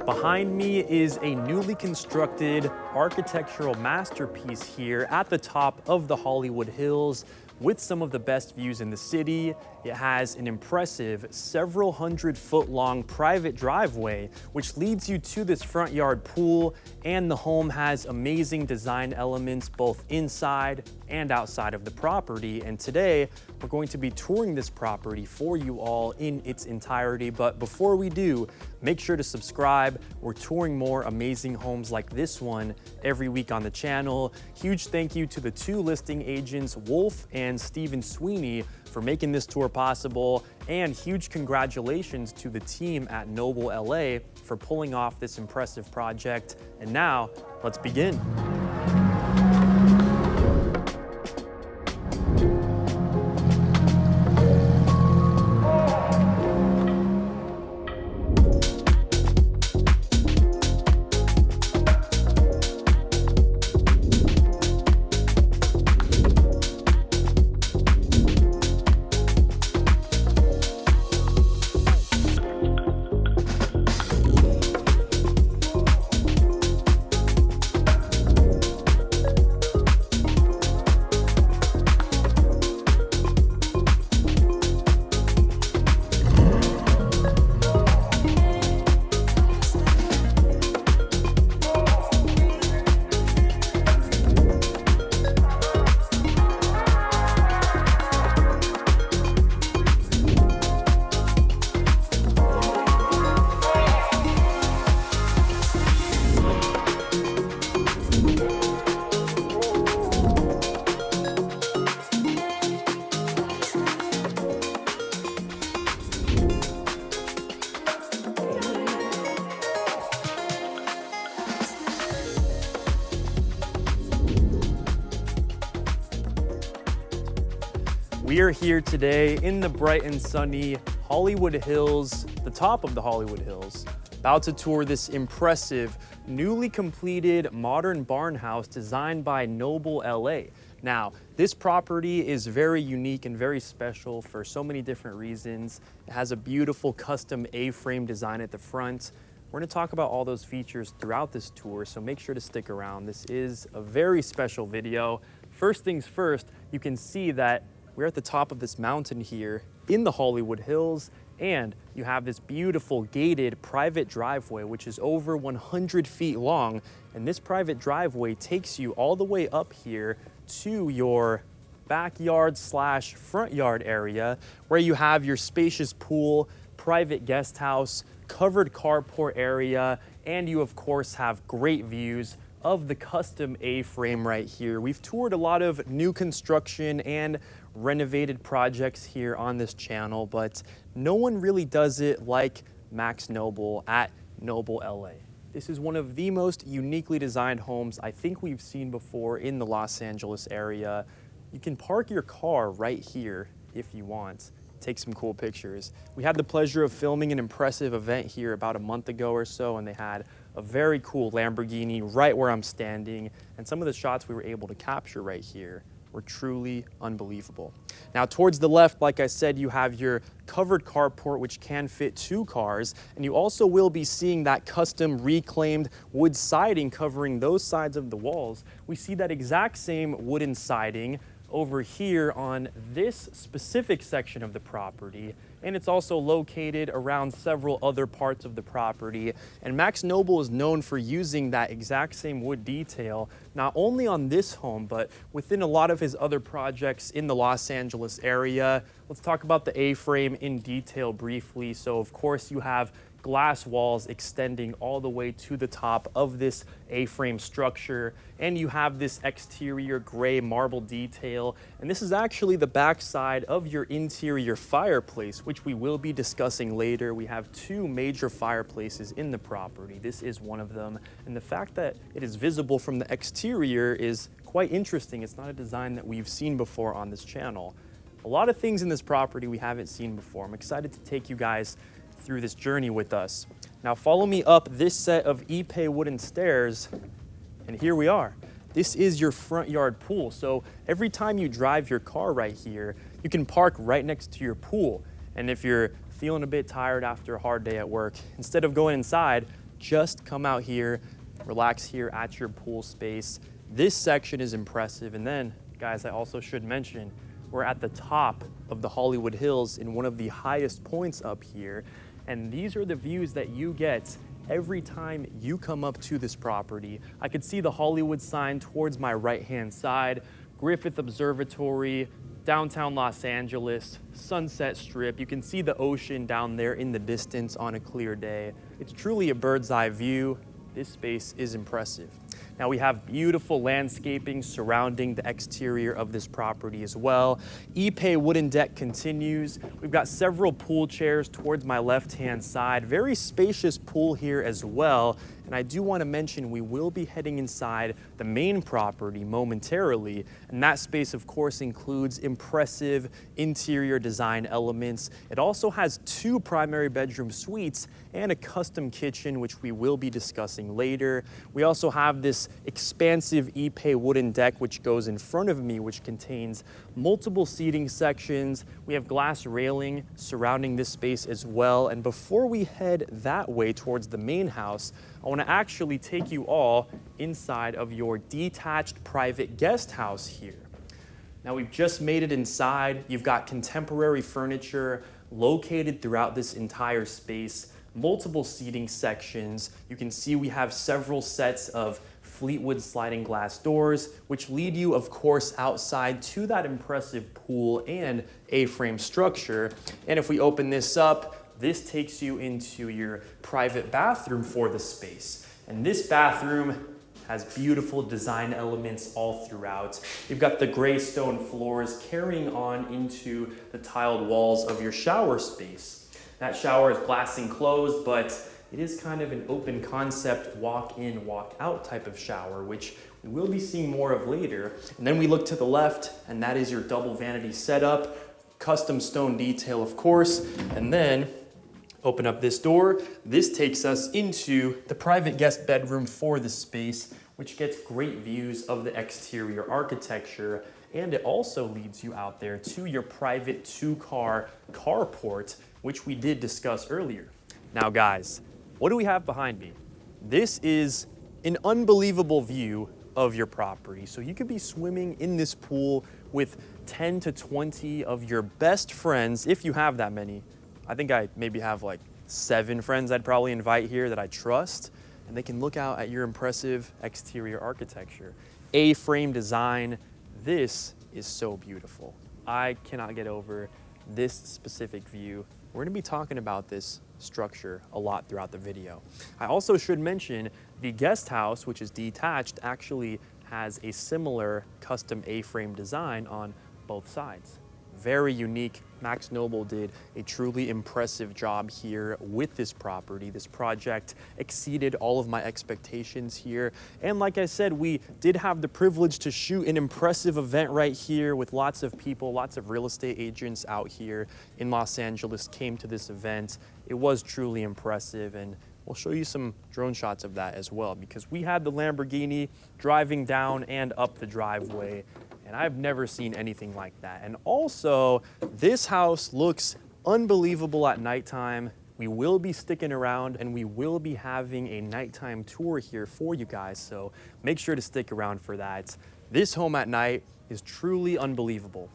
Behind me is a newly constructed architectural masterpiece here at the top of the Hollywood Hills with some of the best views in the city. It has an impressive several 100-foot long private driveway, which leads you to this front yard pool, and the home has amazing design elements both inside and outside of the property. And today, we're going to be touring this property for you all in its entirety. But before we do, make sure to subscribe. We're touring more amazing homes like this one every week on the channel. Huge thank you to the two listing agents, Wolf and Stephen Sweeney, for making this tour possible, and huge congratulations to the team at NOBEL LA for pulling off this impressive project. And now, let's begin. We are here today in the bright and sunny Hollywood Hills, the top of the Hollywood Hills, about to tour this impressive, newly completed modern barn house designed by NOBEL LA. Now, this property is very unique and very special for so many different reasons. It has a beautiful custom A-frame design at the front. We're going to talk about all those features throughout this tour, so make sure to stick around. This is a very special video. First things first, you can see that we're at the top of this mountain here in the Hollywood Hills, and you have this beautiful gated private driveway, which is over 100 feet long. And this private driveway takes you all the way up here to your backyard slash front yard area, where you have your spacious pool, private guest house, covered carport area, and you of course have great views of the custom A-frame right here. We've toured a lot of new construction and renovated projects here on this channel, but no one really does it like Max Noble at NOBEL LA. This is one of the most uniquely designed homes I think we've seen before in the Los Angeles area. You can park your car right here if you want. Take some cool pictures. We had the pleasure of filming an impressive event here about a month ago or so, and they had a very cool Lamborghini right where I'm standing, and some of the shots we were able to capture right here were truly unbelievable. Now, towards the left, like I said, you have your covered carport, which can fit 2 cars, and you also will be seeing that custom reclaimed wood siding covering those sides of the walls. We see that exact same wooden siding over here on this specific section of the property, and it's also located around several other parts of the property. And Max Noble is known for using that exact same wood detail, not only on this home, but within a lot of his other projects in the Los Angeles area. Let's talk about the A-frame in detail briefly. So of course you have glass walls extending all the way to the top of this A-frame structure, and you have this exterior gray marble detail, and this is actually the backside of your interior fireplace, which we will be discussing later. We have 2 major fireplaces in the property. This is one of them, and the fact that it is visible from the exterior is quite interesting. It's not a design that we've seen before on this channel. A lot of things in this property we haven't seen before. I'm excited to take you guys through this journey with us. Now follow me up this set of Ipe wooden stairs, and here we are. This is your front yard pool. So every time you drive your car right here, you can park right next to your pool. And if you're feeling a bit tired after a hard day at work, instead of going inside, just come out here, relax here at your pool space. This section is impressive. And then, guys, I also should mention, we're at the top of the Hollywood Hills in one of the highest points up here. And these are the views that you get every time you come up to this property. I could see the Hollywood sign towards my right-hand side, Griffith Observatory, downtown Los Angeles, Sunset Strip. You can see the ocean down there in the distance on a clear day. It's truly a bird's eye view. This space is impressive. Now we have beautiful landscaping surrounding the exterior of this property as well. Ipe wooden deck continues. We've got several pool chairs towards my left-hand side. Very spacious pool here as well. And I do want to mention we will be heading inside the main property momentarily. And that space, of course, includes impressive interior design elements. It also has 2 primary bedroom suites and a custom kitchen, which we will be discussing later. We also have this expansive Ipe wooden deck, which goes in front of me, which contains multiple seating sections. We have glass railing surrounding this space as well. And before we head that way towards the main house, I want to actually take you all inside of your detached private guest house here. Now we've just made it inside. You've got contemporary furniture located throughout this entire space, multiple seating sections. You can see we have several sets of Fleetwood sliding glass doors, which lead you, of course, outside to that impressive pool and A-frame structure. And if we open this up, this takes you into your private bathroom for the space. And this bathroom has beautiful design elements all throughout. You've got the gray stone floors carrying on into the tiled walls of your shower space. That shower is glass enclosed, but it is kind of an open concept walk in, walk out type of shower, which we will be seeing more of later. And then we look to the left, and that is your double vanity setup, custom stone detail, of course, and then open up this door. This takes us into the private guest bedroom for the space, which gets great views of the exterior architecture. And it also leads you out there to your private 2-car carport, which we did discuss earlier. Now, guys, what do we have behind me? This is an unbelievable view of your property. So you could be swimming in this pool with 10 to 20 of your best friends, if you have that many. I think I maybe have like 7 friends I'd probably invite here that I trust, and they can look out at your impressive exterior architecture. A-frame design, this is so beautiful. I cannot get over this specific view. We're gonna be talking about this structure a lot throughout the video. I also should mention the guest house, which is detached, actually has a similar custom A-frame design on both sides. Very unique. Max Noble did a truly impressive job here with this property. This project exceeded all of my expectations here. And like I said, we did have the privilege to shoot an impressive event right here with lots of people, lots of real estate agents out here in Los Angeles came to this event. It was truly impressive, and we'll show you some drone shots of that as well, because we had the Lamborghini driving down and up the driveway. And I've never seen anything like that. And also, this house looks unbelievable at nighttime. We will be sticking around, and we will be having a nighttime tour here for you guys, so make sure to stick around for that. This home at night is truly unbelievable.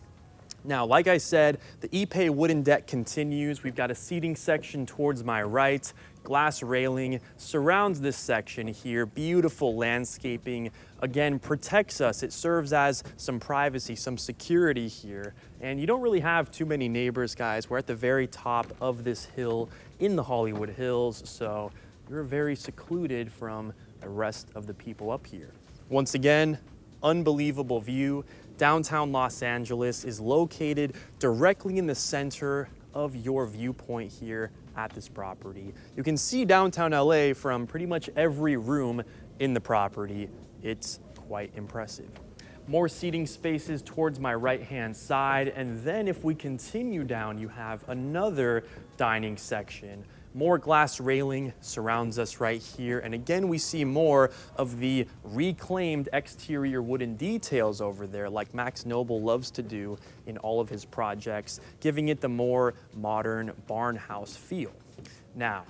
Now, like I said, the Ipe wooden deck continues. We've got a seating section towards my right. Glass railing surrounds this section here. Beautiful landscaping. Again, protects us. It serves as some privacy, some security here. And you don't really have too many neighbors, guys. We're at the very top of this hill in the Hollywood Hills, so you're very secluded from the rest of the people up here. Once again, unbelievable view. Downtown Los Angeles is located directly in the center of your viewpoint here at this property. You can see downtown LA from pretty much every room in the property. It's quite impressive. More seating spaces towards my right-hand side, and then if we continue down, you have another dining section. More glass railing surrounds us right here, and again we see more of the reclaimed exterior wooden details over there, like Max Noble loves to do in all of his projects, giving it the more modern barn house feel. Now,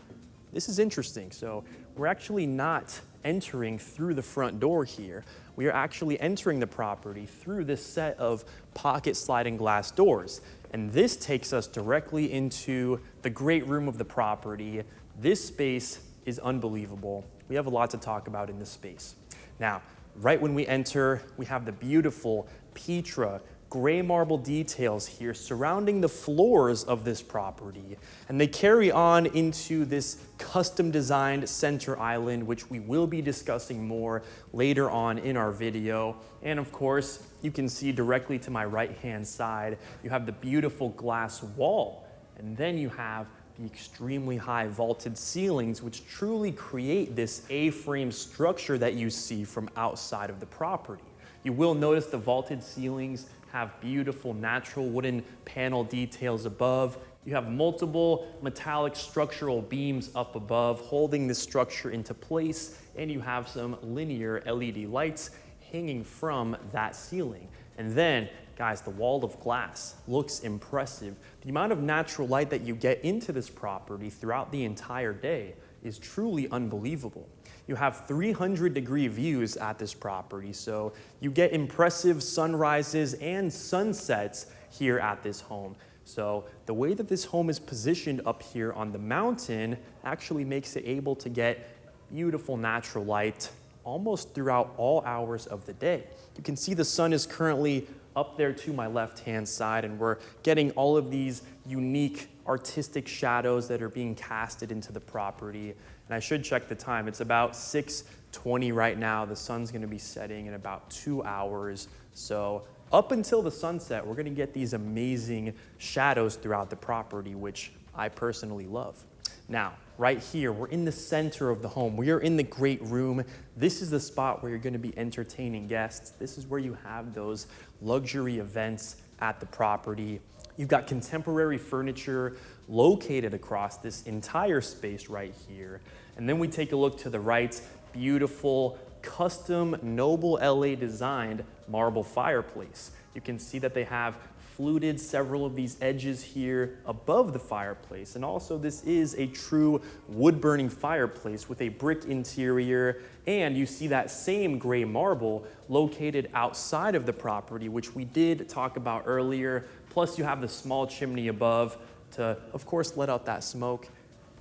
this is interesting. So we're actually not entering through the front door here. We are actually entering the property through this set of pocket sliding glass doors. And this takes us directly into the great room of the property. This space is unbelievable. We have a lot to talk about in this space. Now, right when we enter, we have the beautiful Petra gray marble details here surrounding the floors of this property. And they carry on into this custom designed center island, which we will be discussing more later on in our video. And of course, you can see directly to my right-hand side, you have the beautiful glass wall. And then you have the extremely high vaulted ceilings, which truly create this A-frame structure that you see from outside of the property. You will notice the vaulted ceilings have beautiful natural wooden panel details above. You have multiple metallic structural beams up above holding this structure into place, and you have some linear LED lights hanging from that ceiling. And then, guys, the wall of glass looks impressive. The amount of natural light that you get into this property throughout the entire day is truly unbelievable. You have 300-degree views at this property, so you get impressive sunrises and sunsets here at this home. So the way that this home is positioned up here on the mountain actually makes it able to get beautiful natural light almost throughout all hours of the day. You can see the sun is currently up there to my left-hand side, and we're getting all of these unique artistic shadows that are being casted into the property. And I should check the time. It's about 6:20 right now. The sun's gonna be setting in about 2 hours. So up until the sunset, we're gonna get these amazing shadows throughout the property, which I personally love. Now, right here, we're in the center of the home. We are in the great room. This is the spot where you're gonna be entertaining guests. This is where you have those luxury events at the property. You've got contemporary furniture located across this entire space right here. And then we take a look to the right, beautiful, custom NOBEL LA designed marble fireplace. You can see that they have fluted several of these edges here above the fireplace. And also this is a true wood burning fireplace with a brick interior. And you see that same gray marble located outside of the property, which we did talk about earlier. Plus you have the small chimney above to, of course, let out that smoke.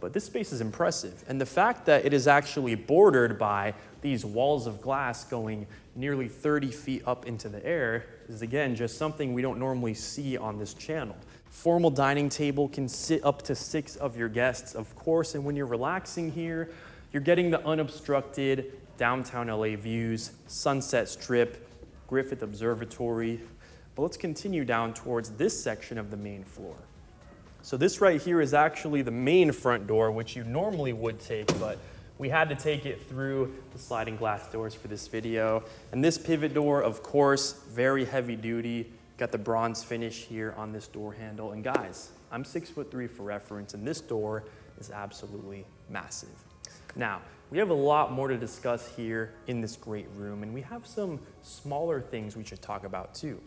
But this space is impressive. And the fact that it is actually bordered by these walls of glass going nearly 30 feet up into the air is, again, just something we don't normally see on this channel. Formal dining table can sit up to 6 of your guests, of course, and when you're relaxing here, you're getting the unobstructed downtown LA views, Sunset Strip, Griffith Observatory. But let's continue down towards this section of the main floor. So this right here is actually the main front door, which you normally would take, but we had to take it through the sliding glass doors for this video. And this pivot door, of course, very heavy duty. Got the bronze finish here on this door handle. And guys, I'm 6'3" for reference, and this door is absolutely massive. Now, we have a lot more to discuss here in this great room, and we have some smaller things we should talk about too.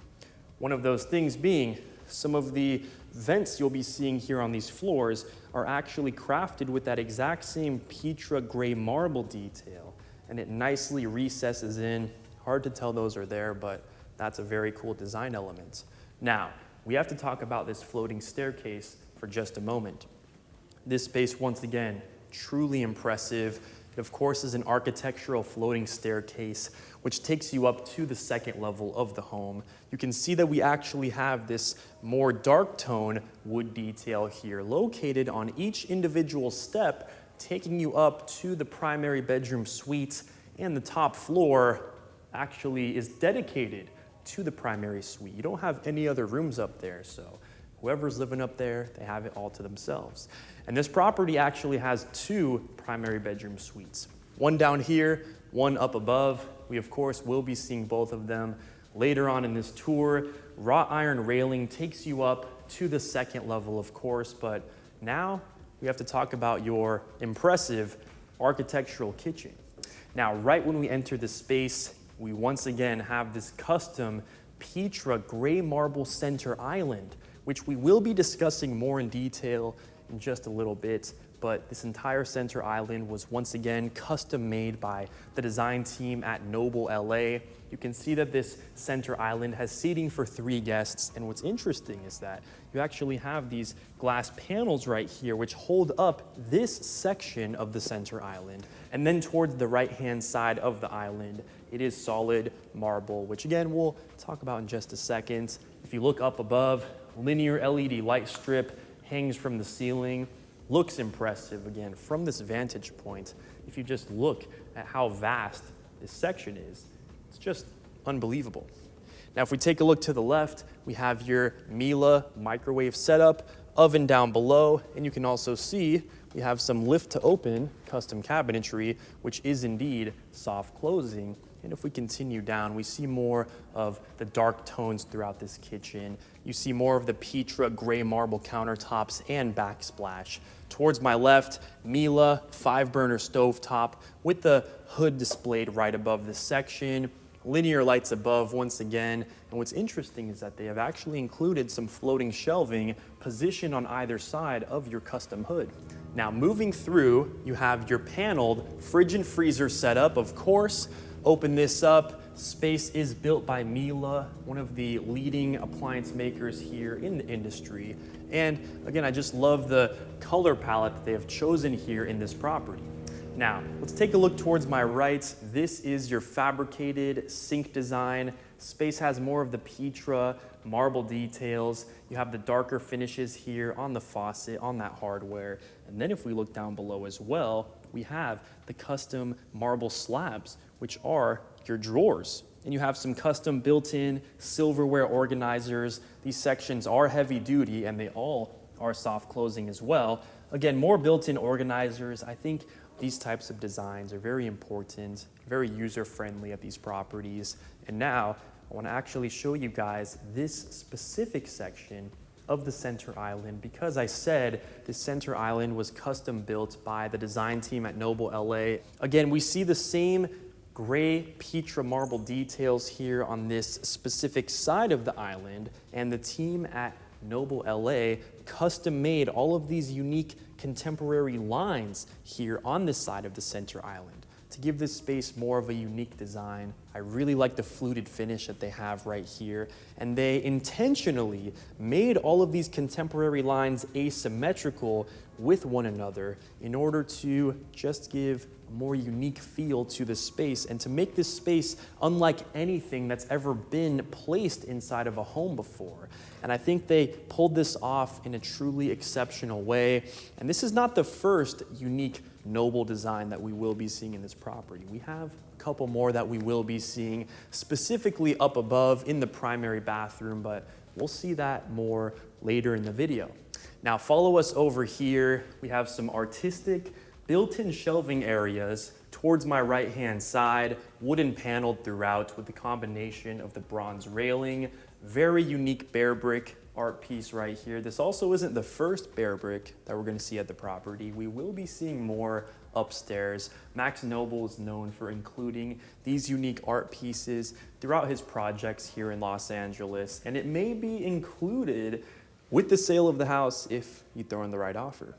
One of those things being some of the vents you'll be seeing here on these floors are actually crafted with that exact same Petra gray marble detail, and it nicely recesses in. Hard to tell those are there, but that's a very cool design element. Now, we have to talk about this floating staircase for just a moment. This space, once again, truly impressive. It, of course, is an architectural floating staircase, which takes you up to the second level of the home. You can see that we actually have this more dark tone wood detail here located on each individual step, taking you up to the primary bedroom suite, and the top floor actually is dedicated to the primary suite. You don't have any other rooms up there, so whoever's living up there, they have it all to themselves. And this property actually has 2 primary bedroom suites. One down here, one up above. We, of course, will be seeing both of them later on in this tour. Wrought iron railing takes you up to the second level, of course, but now we have to talk about your impressive architectural kitchen. Now, right when we enter this space, we once again have this custom Petra gray marble center island, which we will be discussing more in detail in just a little bit. But this entire center island was once again custom made by the design team at NOBEL LA. You can see that this center island has seating for 3 guests. And what's interesting is that you actually have these glass panels right here which hold up this section of the center island. And then towards the right-hand side of the island, it is solid marble, which again, we'll talk about in just a second. If you look up above, linear LED light strip hangs from the ceiling. Looks impressive again from this vantage point. If you just look at how vast this section is, it's just unbelievable. Now, if we take a look to the left, we have your Miele microwave setup, oven down below, and you can also see we have some lift to open custom cabinetry, which is indeed soft closing. And if we continue down, we see more of the dark tones throughout this kitchen. You see more of the Petra gray marble countertops and backsplash. Towards my left, Miele 5-burner stovetop with the hood displayed right above this section. Linear lights above once again. And what's interesting is that they have actually included some floating shelving positioned on either side of your custom hood. Now, moving through, you have your paneled fridge and freezer setup, of course. Open this up. Space is built by Miele, one of the leading appliance makers here in the industry. And again, I just love the color palette that they have chosen here in this property. Now, let's take a look towards my right. This is your fabricated sink design. Space has more of the Petra marble details. You have the darker finishes here on the faucet, on that hardware. And then if we look down below as well, we have the custom marble slabs, which are your drawers. And you have some custom built-in silverware organizers. These sections are heavy duty and they all are soft closing as well. Again, more built-in organizers. I think these types of designs are very important, very user-friendly at these properties. And now I want to actually show you guys this specific section of the center island, because I said this center island was custom built by the design team at NOBEL LA. Again, we see the same gray Petra marble details here on this specific side of the island, and the team at NOBEL LA custom made all of these unique contemporary lines here on this side of the center island to give this space more of a unique design. I really like the fluted finish that they have right here, and they intentionally made all of these contemporary lines asymmetrical with one another in order to just give a more unique feel to the space and to make this space unlike anything that's ever been placed inside of a home before. And I think they pulled this off in a truly exceptional way. And this is not the first unique NOBEL design that we will be seeing in this property. We have a couple more that we will be seeing specifically up above in the primary bathroom, but we'll see that more later in the video. Now follow us over here. We have some artistic built-in shelving areas towards my right-hand side, wooden paneled throughout with the combination of the bronze railing. Very unique bear brick art piece right here. This also isn't the first bear brick that we're going to see at the property. We will be seeing more upstairs. Max Noble is known for including these unique art pieces throughout his projects here in Los Angeles, and it may be included with the sale of the house if you throw in the right offer.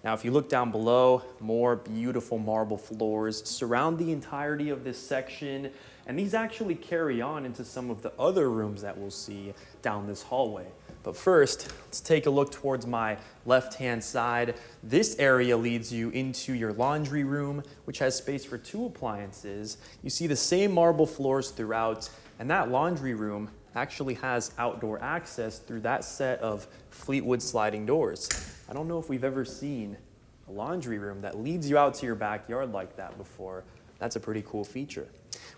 Now, if you look down below, more beautiful marble floors surround the entirety of this section, and these actually carry on into some of the other rooms that we'll see down this hallway. But first, let's take a look towards my left-hand side. This area leads you into your laundry room, which has space for 2 appliances. You see the same marble floors throughout, and that laundry room actually has outdoor access through that set of Fleetwood sliding doors. I don't know if we've ever seen a laundry room that leads you out to your backyard like that before. That's a pretty cool feature.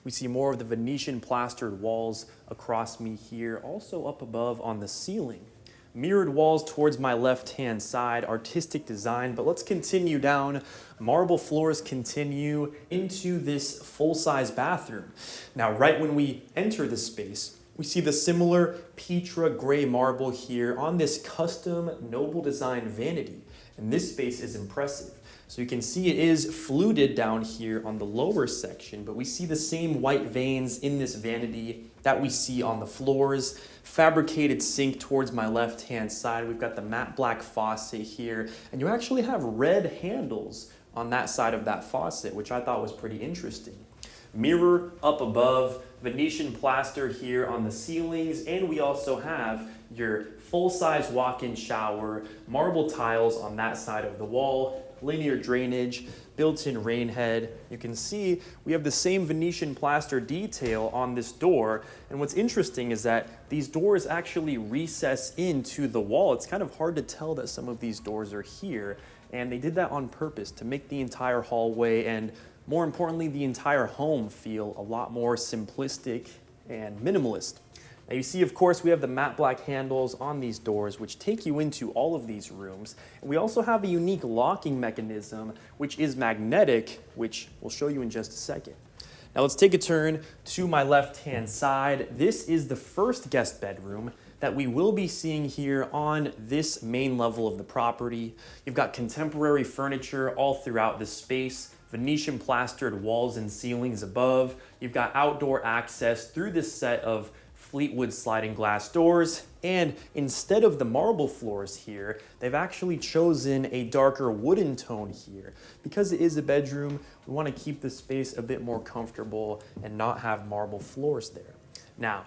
We see more of the Venetian plastered walls across me here, also up above on the ceiling. Mirrored walls towards my left-hand side, artistic design, but let's continue down. Marble floors continue into this full-size bathroom. Now, right when we enter the space, we see the similar Petra gray marble here on this custom NOBEL design vanity. And this space is impressive. So you can see it is fluted down here on the lower section, but we see the same white veins in this vanity that we see on the floors. Fabricated sink towards my left-hand side. We've got the matte black faucet here, and you actually have red handles on that side of that faucet, which I thought was pretty interesting. Mirror up above, Venetian plaster here on the ceilings, and we also have your full-size walk-in shower, marble tiles on that side of the wall, linear drainage, built-in rain head. You can see we have the same Venetian plaster detail on this door, and what's interesting is that these doors actually recess into the wall. It's kind of hard to tell that some of these doors are here, and they did that on purpose to make the entire hallway and, more importantly, the entire home feel a lot more simplistic and minimalist. Now you see, of course, we have the matte black handles on these doors, which take you into all of these rooms. And we also have a unique locking mechanism, which is magnetic, which we'll show you in just a second. Now let's take a turn to my left-hand side. This is the first guest bedroom that we will be seeing here on this main level of the property. You've got contemporary furniture all throughout the space, Venetian plastered walls and ceilings above. You've got outdoor access through this set of Fleetwood sliding glass doors, and instead of the marble floors here, they've actually chosen a darker wooden tone here. Because it is a bedroom, we want to keep the space a bit more comfortable and not have marble floors there. Now,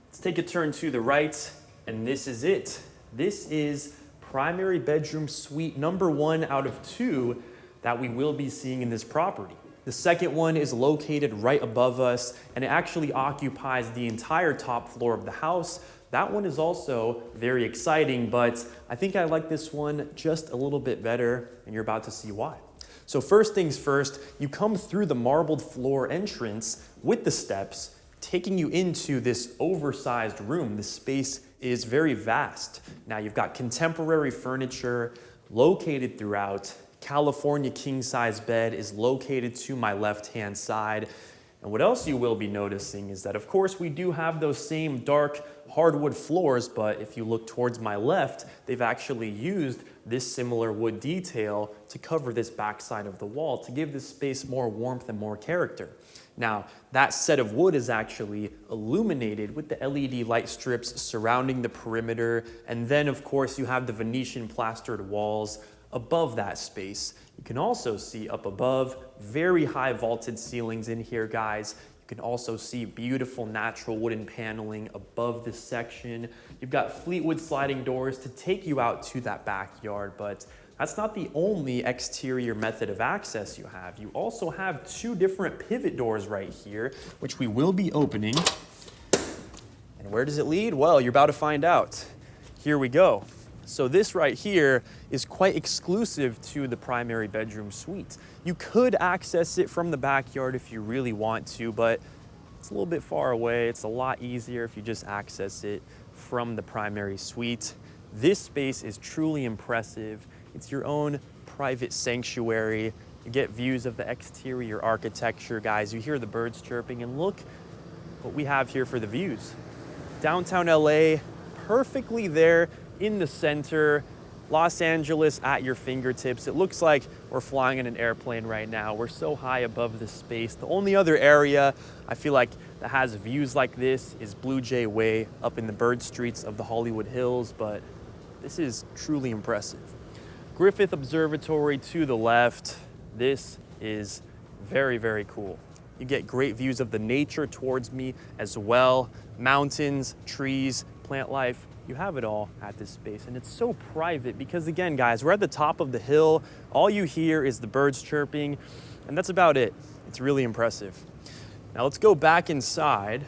let's take a turn to the right, and this is it. This is primary bedroom suite number 1 out of 2 that we will be seeing in this property. The second one is located right above us, and it actually occupies the entire top floor of the house. That one is also very exciting, but I think I like this one just a little bit better, and you're about to see why. So first things first, you come through the marbled floor entrance with the steps, taking you into this oversized room. The space is very vast. Now you've got contemporary furniture located throughout. California king-size bed is located to my left-hand side. And what else you will be noticing is that, of course, we do have those same dark hardwood floors, but if you look towards my left, they've actually used this similar wood detail to cover this backside of the wall to give this space more warmth and more character. Now, that set of wood is actually illuminated with the LED light strips surrounding the perimeter, and then, of course, you have the Venetian plastered walls above that space. You can also see up above, very high vaulted ceilings in here, guys. You can also see beautiful natural wooden paneling above this section. You've got Fleetwood sliding doors to take you out to that backyard, but that's not the only exterior method of access you have. You also have 2 different pivot doors right here, which we will be opening. And where does it lead? Well, you're about to find out. Here we go. So this right here is quite exclusive to the primary bedroom suite. You could access it from the backyard if you really want to, but it's a little bit far away. It's a lot easier if you just access it from the primary suite. This space is truly impressive. It's your own private sanctuary. You get views of the exterior architecture, guys. You hear the birds chirping, and look what we have here for the views. Downtown LA, perfectly there in the center. Los Angeles at your fingertips. It looks like we're flying in an airplane right now. We're so high above the space. The only other area I feel like that has views like this is Blue Jay Way up in the bird streets of the Hollywood Hills, but this is truly impressive. Griffith Observatory to the left. This is very, very cool. You get great views of the nature towards me as well. Mountains, trees, plant life. You have it all at this space, and it's so private because, again, guys, we're at the top of the hill. All you hear is the birds chirping, and that's about it. It's really impressive. Now let's go back inside.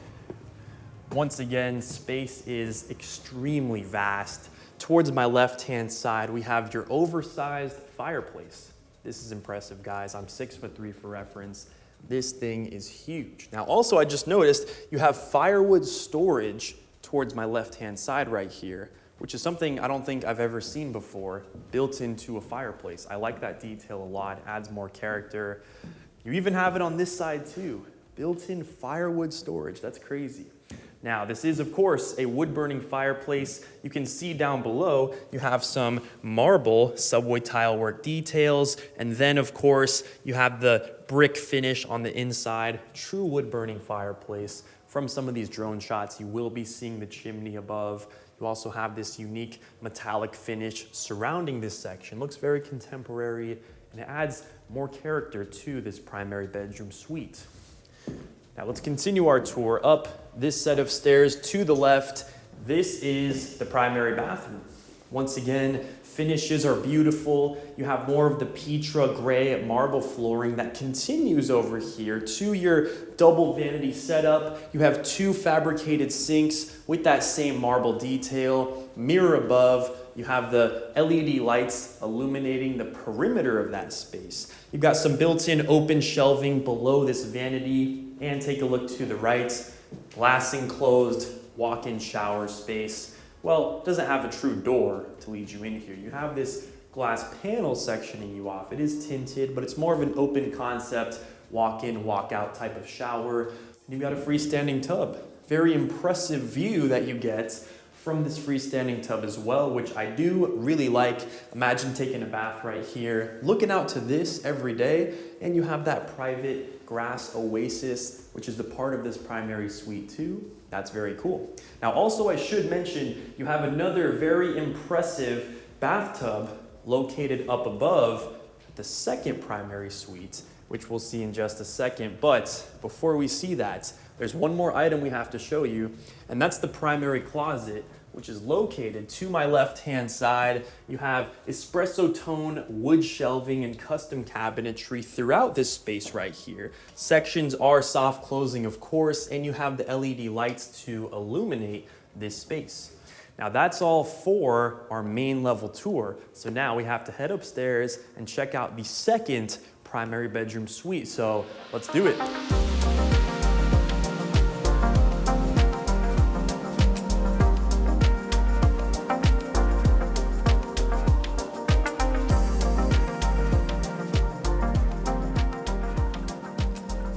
Once again, space is extremely vast. Towards my left-hand side, we have your oversized fireplace. This is impressive, guys. I'm 6'3" for reference. This thing is huge. Now, also, I just noticed you have firewood storage towards my left-hand side right here, which is something I don't think I've ever seen before, built into a fireplace. I like that detail a lot. It adds more character. You even have it on this side too. Built-in firewood storage. That's crazy. Now, this is, of course, a wood-burning fireplace. You can see down below, you have some marble subway tile work details, and then, of course, you have the brick finish on the inside. True wood-burning fireplace. From some of these drone shots, you will be seeing the chimney above. You also have this unique metallic finish surrounding this section. Looks very contemporary, and it adds more character to this primary bedroom suite. Now let's continue our tour up this set of stairs to the left. This is the primary bathroom. Once again, finishes are beautiful. You have more of the Petra gray marble flooring that continues over here to your double vanity setup. You have 2 fabricated sinks with that same marble detail. Mirror above. You have the LED lights illuminating the perimeter of that space. You've got some built-in open shelving below this vanity. And take a look to the right. Glass enclosed walk-in shower space. Well, it doesn't have a true door to lead you in here. You have this glass panel sectioning you off. It is tinted, but it's more of an open concept, walk-in, walk-out type of shower. And you've got a freestanding tub. Very impressive view that you get from this freestanding tub as well, which I do really like. Imagine taking a bath right here, looking out to this every day, and you have that private grass oasis, which is the part of this primary suite too. That's very cool. Now also I should mention, you have another very impressive bathtub located up above the second primary suite, which we'll see in just a second. But before we see that, there's one more item we have to show you, and that's the primary closet, which is located to my left-hand side. You have espresso tone wood shelving and custom cabinetry throughout this space right here. Sections are soft closing, of course, and you have the LED lights to illuminate this space. Now that's all for our main level tour. So now we have to head upstairs and check out the second primary bedroom suite. So let's do it.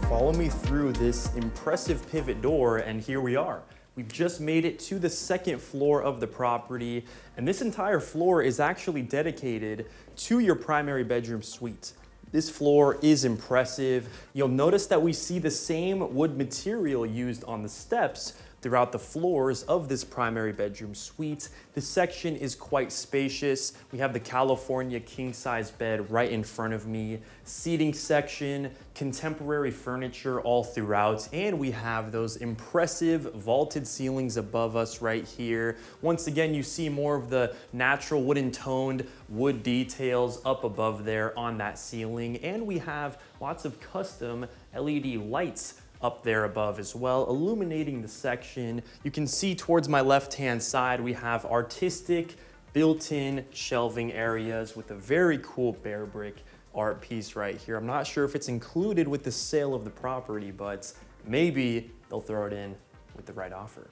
Follow me through this impressive pivot door, and here we are. We've just made it to the second floor of the property, and this entire floor is actually dedicated to your primary bedroom suite. This floor is impressive. You'll notice that we see the same wood material used on the steps throughout the floors of this primary bedroom suite. This section is quite spacious. We have the California king-size bed right in front of me, seating section, contemporary furniture all throughout, and we have those impressive vaulted ceilings above us right here. Once again, you see more of the natural wooden toned wood details up above there on that ceiling, and we have lots of custom LED lights up there above as well, illuminating the section. You can see towards my left-hand side, we have artistic built-in shelving areas with a very cool bare brick art piece right here. I'm not sure if it's included with the sale of the property, but maybe they'll throw it in with the right offer.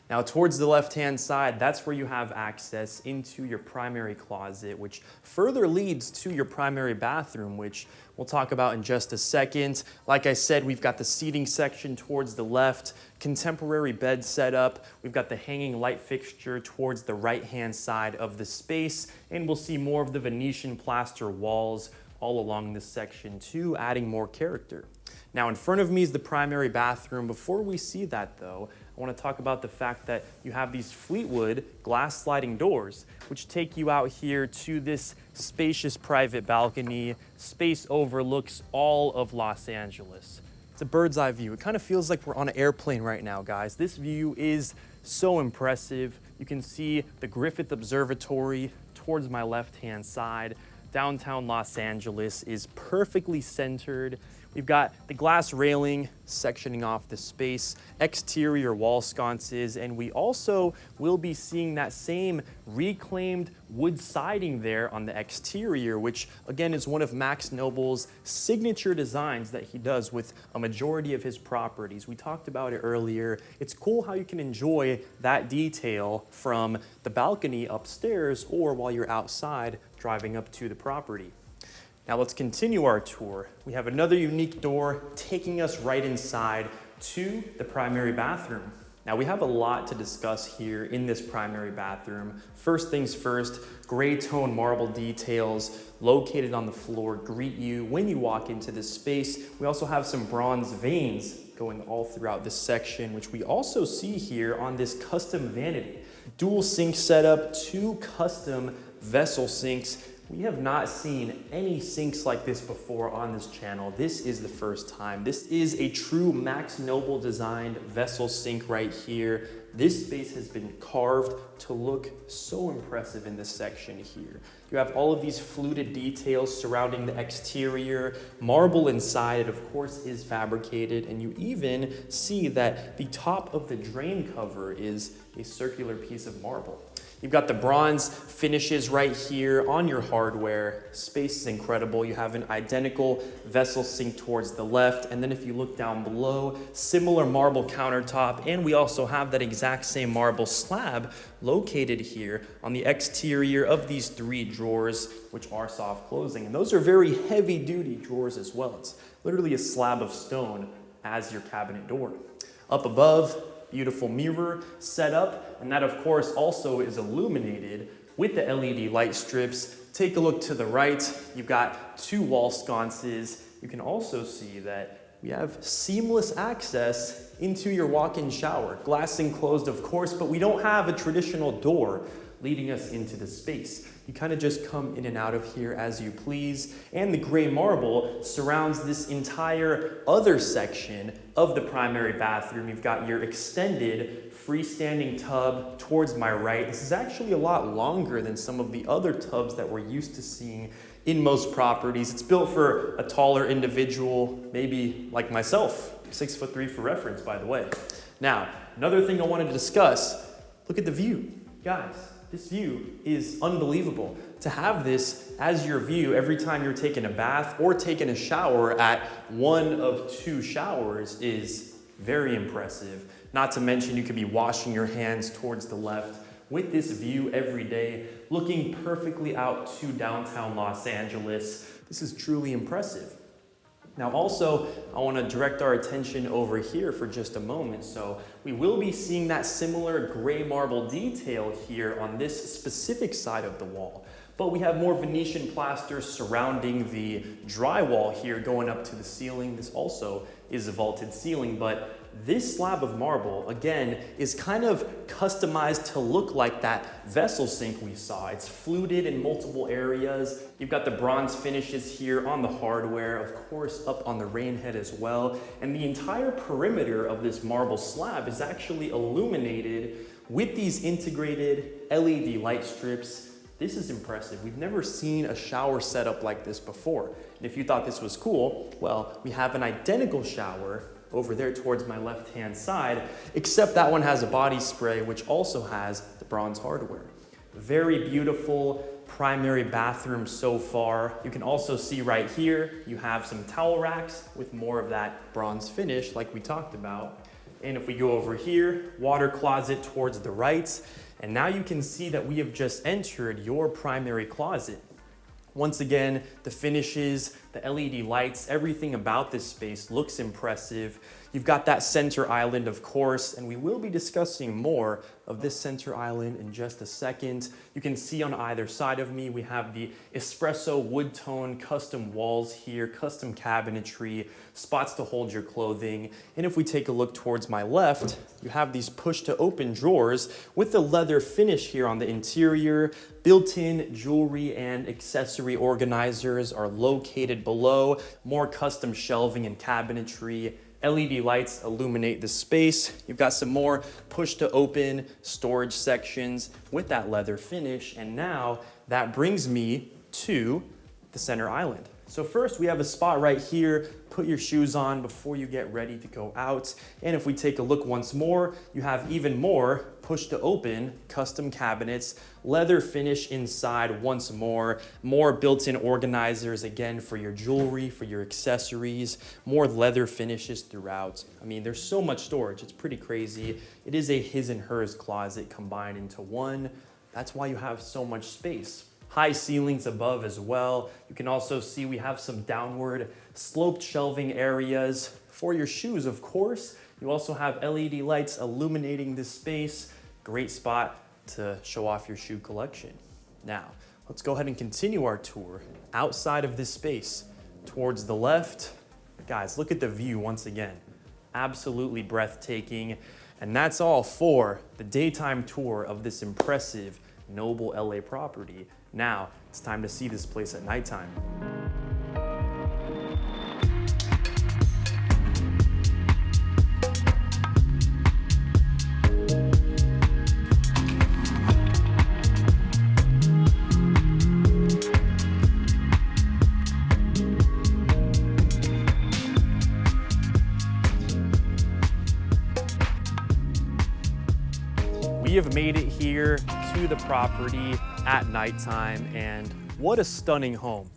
Now towards the left-hand side, that's where you have access into your primary closet, which further leads to your primary bathroom, which we'll talk about in just a second. Like I said, we've got the seating section towards the left, contemporary bed setup. We've got the hanging light fixture towards the right-hand side of the space, and we'll see more of the Venetian plaster walls all along this section too, adding more character. Now in front of me is the primary bathroom. Before we see that though, I want to talk about the fact that you have these Fleetwood glass sliding doors, which take you out here to this spacious private balcony. Space overlooks all of Los Angeles. It's a bird's eye view. It kind of feels like we're on an airplane right now, guys. This view is so impressive. You can see the Griffith observatory towards my left-hand side. Downtown Los Angeles is perfectly centered. We've got the glass railing sectioning off the space, exterior wall sconces, and we also will be seeing that same reclaimed wood siding there on the exterior, which again is one of Max Nobel's signature designs that he does with a majority of his properties. We talked about it earlier. It's cool how you can enjoy that detail from the balcony upstairs or while you're outside driving up to the property. Now let's continue our tour. We have another unique door taking us right inside to the primary bathroom. Now we have a lot to discuss here in this primary bathroom. First things first, gray tone marble details located on the floor greet you when you walk into this space. We also have some bronze veins going all throughout this section, which we also see here on this custom vanity. Dual sink setup, 2 custom vessel sinks. We have not seen any sinks like this before on this channel. This is the first time. This is a true Max Noble designed vessel sink right here. This space has been carved to look so impressive in this section here. You have all of these fluted details surrounding the exterior. Marble inside, it of course is fabricated, and you even see that the top of the drain cover is a circular piece of marble. You've got the bronze finishes right here on your hardware. Space is incredible. You have an identical vessel sink towards the left. And then if you look down below, similar marble countertop. And we also have that exact same marble slab located here on the exterior of these 3 drawers, which are soft closing. And those are very heavy duty drawers as well. It's literally a slab of stone as your cabinet door. Up above, beautiful mirror set up, and that of course also is illuminated with the LED light strips. Take a look to the right, you've got 2 wall sconces. You can also see that we have seamless access into your walk-in shower. Glass enclosed of course, but we don't have a traditional door leading us into the space. You kind of just come in and out of here as you please. And the gray marble surrounds this entire other section of the primary bathroom. You've got your extended freestanding tub towards my right. This is actually a lot longer than some of the other tubs that we're used to seeing in most properties. It's built for a taller individual, maybe like myself. 6'3" for reference, by the way. Now, another thing I wanted to discuss, look at the view. Guys, this view is unbelievable. To have this as your view every time you're taking a bath or taking a shower at one of 2 showers is very impressive. Not to mention you could be washing your hands towards the left with this view every day, looking perfectly out to downtown Los Angeles. This is truly impressive. Now also, I want to direct our attention over here for just a moment. So we will be seeing that similar gray marble detail here on this specific side of the wall. But we have more Venetian plaster surrounding the drywall here going up to the ceiling. This also is a vaulted ceiling, but this slab of marble, again, is kind of customized to look like that vessel sink we saw. It's fluted in multiple areas. You've got the bronze finishes here on the hardware, of course, up on the rain head as well. And the entire perimeter of this marble slab is actually illuminated with these integrated LED light strips. This is impressive. We've never seen a shower setup like this before. And if you thought this was cool, well, we have an identical shower over there towards my left-hand side, except that one has a body spray, which also has the bronze hardware. Very beautiful primary bathroom so far. You can also see right here, you have some towel racks with more of that bronze finish like we talked about. And if we go over here, water closet towards the right, and now you can see that we have just entered your primary closet. Once again, the finishes, the LED lights, everything about this space looks impressive. You've got that center island, of course, and we will be discussing more of this center island in just a second. You can see on either side of me, we have the espresso wood tone custom walls here, custom cabinetry, spots to hold your clothing. And if we take a look towards my left, you have these push to open drawers with the leather finish here on the interior. Built-in jewelry and accessory organizers are located below. More custom shelving and cabinetry. LED lights illuminate the space. You've got some more push to open storage sections with that leather finish. And now that brings me to the center island. So first we have a spot right here. Put your shoes on before you get ready to go out. And if we take a look once more, you have even more push to open custom cabinets, leather finish inside once more built-in organizers again for your jewelry, for your accessories, more leather finishes throughout. I mean, there's so much storage, it's pretty crazy. It is a his and hers closet combined into one. That's why you have so much space. High ceilings above as well. You can also see we have some downward sloped shelving areas. For your shoes, of course, You also have LED lights illuminating this space. Great spot to show off your shoe collection. Now, let's go ahead and continue our tour outside of this space. Towards the left, guys, look at the view once again. Absolutely breathtaking. And that's all for the daytime tour of this impressive Noble LA property. Now, it's time to see this place at nighttime. We have made it here to the property at nighttime, and what a stunning home.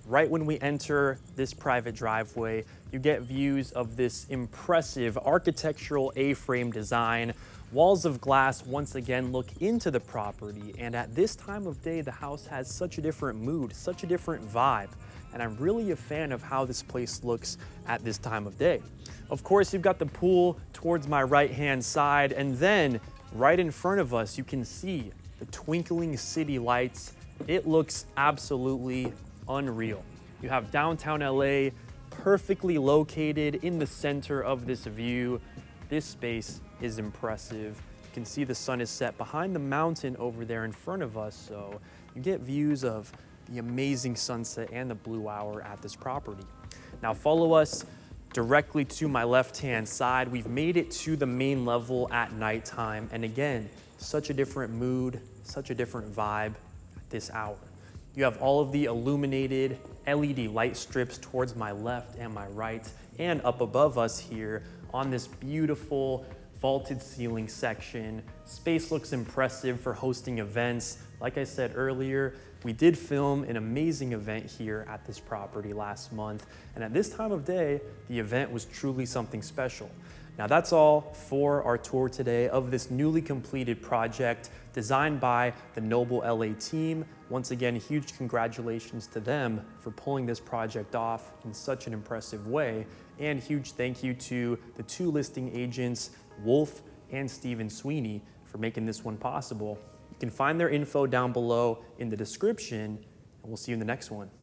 Right when we enter this private driveway, you get views of this impressive architectural A-frame design. Walls of glass once again look into the property, and at this time of day, the house has such a different mood, such a different vibe, and I'm really a fan of how this place looks at this time of day. Of course, you've got the pool towards my right-hand side, and then right in front of us, you can see the twinkling city lights. It looks absolutely unreal. You have downtown LA perfectly located in the center of this view. This space is impressive. You can see the sun is set behind the mountain over there in front of us, so you get views of the amazing sunset and the blue hour at this property. Now follow us directly to my left-hand side. We've made it to the main level at nighttime, and again, such a different mood, such a different vibe at this hour. You have all of the illuminated LED light strips towards my left and my right, and up above us here on this beautiful vaulted ceiling section. Space looks impressive for hosting events. Like I said earlier, we did film an amazing event here at this property last month, and at this time of day, the event was truly something special. Now that's all for our tour today of this newly completed project designed by the Noble LA team. Once again, huge congratulations to them for pulling this project off in such an impressive way, and huge thank you to the two listing agents, Wolf and Stephen Sweeney, for making this one possible. You can find their info down below in the description, and we'll see you in the next one.